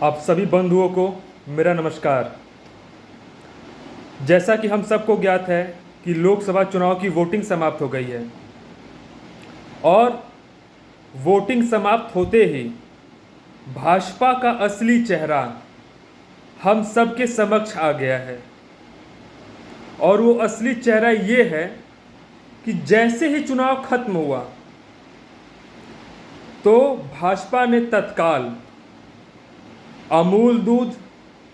आप सभी बंधुओं को मेरा नमस्कार। जैसा कि हम सबको ज्ञात है कि लोकसभा चुनाव की वोटिंग समाप्त हो गई है और वोटिंग समाप्त होते ही भाजपा का असली चेहरा हम सबके समक्ष आ गया है। और वो असली चेहरा ये है कि जैसे ही चुनाव खत्म हुआ तो भाजपा ने तत्काल अमूल दूध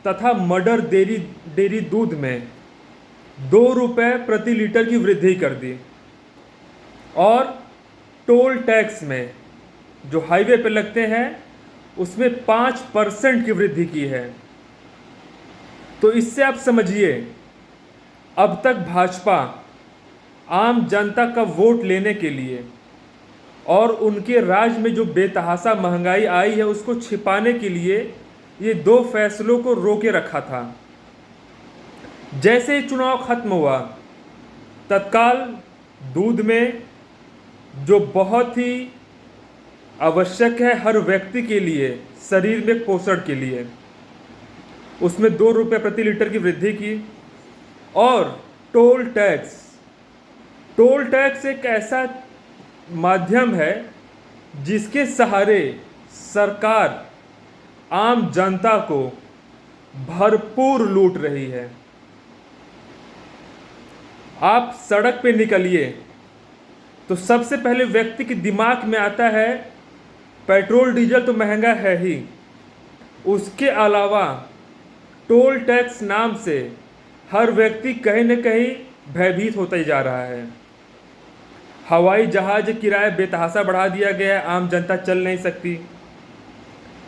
तथा मदर डेयरी दूध में 2 रुपये प्रति लीटर की वृद्धि कर दी और टोल टैक्स में जो हाईवे पे लगते हैं उसमें 5% की वृद्धि की है। तो इससे आप समझिए अब तक भाजपा आम जनता का वोट लेने के लिए और उनके राज में जो बेतहाशा महंगाई आई है उसको छिपाने के लिए ये 2 फैसलों को रोके रखा था। जैसे ही चुनाव खत्म हुआ तत्काल दूध में जो बहुत ही आवश्यक है हर व्यक्ति के लिए, शरीर में पोषण के लिए, उसमें 2 रुपये प्रति लीटर की वृद्धि की। और टोल टैक्स एक ऐसा माध्यम है जिसके सहारे सरकार आम जनता को भरपूर लूट रही है। आप सड़क पे निकलिए तो सबसे पहले व्यक्ति के दिमाग में आता है पेट्रोल डीजल तो महंगा है ही, उसके अलावा टोल टैक्स नाम से हर व्यक्ति कहीं न कहीं भयभीत होता ही जा रहा है। हवाई जहाज किराया बेतहाशा बढ़ा दिया गया है, आम जनता चल नहीं सकती।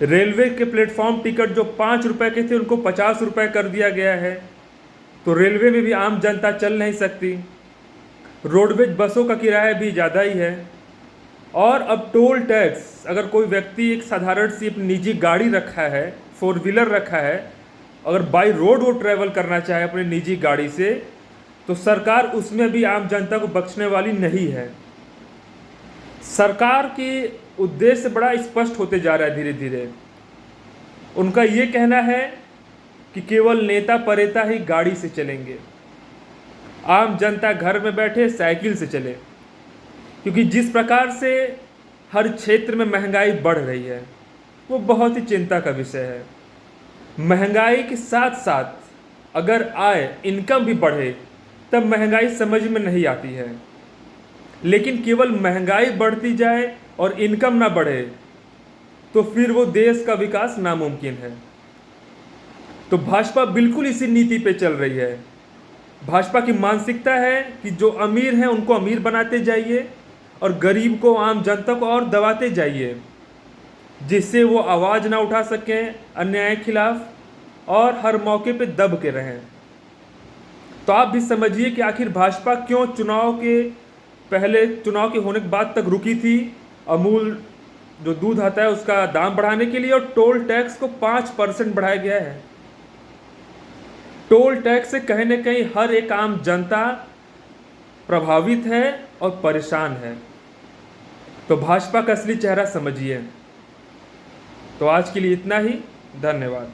रेलवे के प्लेटफॉर्म टिकट जो 5 रुपये के थे उनको 50 रुपये कर दिया गया है, तो रेलवे में भी आम जनता चल नहीं सकती। रोडवेज बसों का किराया भी ज़्यादा ही है। और अब टोल टैक्स, अगर कोई व्यक्ति एक साधारण सी अपनी निजी गाड़ी रखा है, 4 व्हीलर रखा है, अगर बाई रोड वो ट्रैवल करना चाहे अपनी निजी गाड़ी से, तो सरकार उसमें भी आम जनता को बख्शने वाली नहीं है। सरकार के उद्देश्य बड़ा स्पष्ट होते जा रहा है धीरे धीरे। उनका ये कहना है कि केवल नेता परेता ही गाड़ी से चलेंगे, आम जनता घर में बैठे साइकिल से चले। क्योंकि जिस प्रकार से हर क्षेत्र में महंगाई बढ़ रही है वो बहुत ही चिंता का विषय है। महंगाई के साथ साथ अगर आय इनकम भी बढ़े तब महंगाई समझ में नहीं आती है, लेकिन केवल महंगाई बढ़ती जाए और इनकम ना बढ़े तो फिर वो देश का विकास नामुमकिन है। तो भाजपा बिल्कुल इसी नीति पे चल रही है। भाजपा की मानसिकता है कि जो अमीर हैं उनको अमीर बनाते जाइए और गरीब को, आम जनता को और दबाते जाइए, जिससे वो आवाज़ ना उठा सकें अन्याय के खिलाफ और हर मौके पे दब के रहें। तो आप भी समझिए कि आखिर भाजपा क्यों चुनाव के होने के बाद तक रुकी थी। अमूल जो दूध आता है उसका दाम बढ़ाने के लिए और टोल टैक्स को 5% बढ़ाया गया है। टोल टैक्स से कहीं न कहीं हर एक आम जनता प्रभावित है और परेशान है। तो भाजपा का असली चेहरा समझिए। तो आज के लिए इतना ही। धन्यवाद।